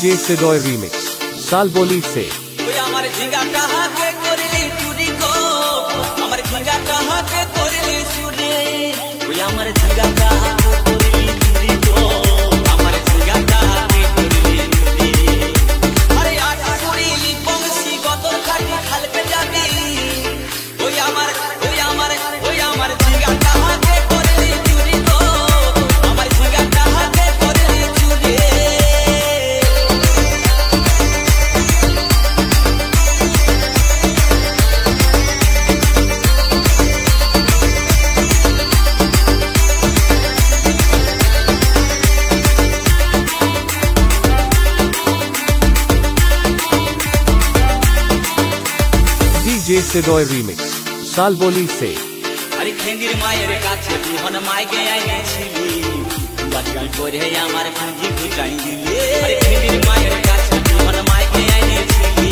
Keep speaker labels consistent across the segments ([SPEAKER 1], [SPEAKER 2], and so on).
[SPEAKER 1] DJ सिडॉय remix सालबोली से
[SPEAKER 2] हमारे झिंगा कहा के कोरली चूड़ी को हमारे झिंगा कहा के कोरली चूड़ी हमारे झिंगा कहा के कोरली चूड़ी को हमारे झिंगा कहा के कोरली चूड़ी अरे आठ कोरली पंछी गतल काटी खाल पे जाबी ओई हमारे झिंगा कहा के कोरली चूड़ी को हमारे झिंगा कहा के कोरली चूड़ी
[SPEAKER 1] डीजे सिडॉय रीमिक्स सालबोली से
[SPEAKER 2] अरे खेंगिर माয়ের কাছে তুহন মাইকে আইছিলি বাদগাল করে আমার ভাঁজি ফুটাই দিলে अरे खेंगिर माয়ের কাছে তুহন মাইকে আইছিলি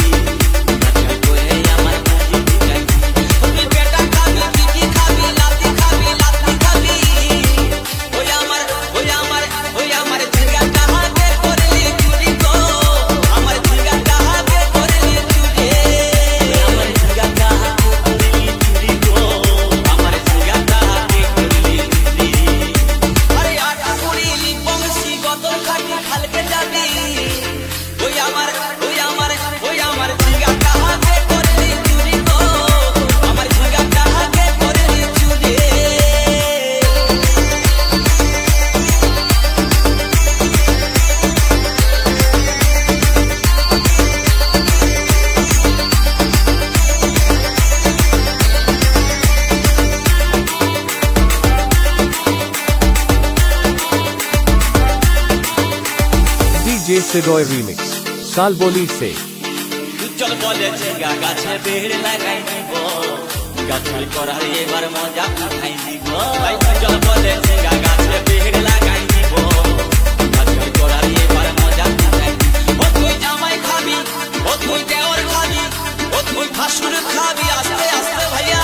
[SPEAKER 2] বাদগাল করে আমার ভাঁজি ফুটাই দিলে তুই বেটা খাবি পিটি খাবি লাতি খাবি ওই আমার ঝিঙ্গা কাহা কে করলি চুরি গো আমার ঝিঙ্গা কাহা কে করলি চুরি আমার ঝিঙ্গা কাহা কে করলি চুরি গো আমার ঝিঙ্গা কাহা কে করলি চুরি আরে আটা কুড়িলি বংশী গতর কাটি খালকে যাবি ওই আমার ঝিঙ্গা কাহা কে করলি চুরি গো আমার ঝিঙ্গা কাহা কে করলি চুরি
[SPEAKER 1] डीजे सिडॉय रीमिक्स सालबोली से
[SPEAKER 2] चल बोले झिंगा गाছে বেড় লাগাই দিব গাছল করার এবার মজা উঠাই দিব ভাই চল বলে झिंगा গাছে বেড় লাগাই দিব গাছল করার এবার মজা উঠাই দিব ও তুই জামাই খাবি ও তুই দেওর খাবি ও তুই ভাসুর খাবি আস্তে আস্তে ভাইয়া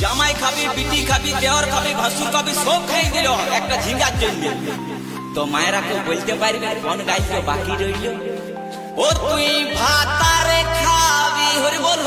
[SPEAKER 2] জামাই খাবি বিটি খাবি দেওর খাবি ভাসুর খাবি সব খাই দিল একটা झिंगाর জন্য তো মায়েরা কেউ বলতে পারবে কোন গাইলো বাকি রইল ও তুই ভাতারে খাবি হরি বল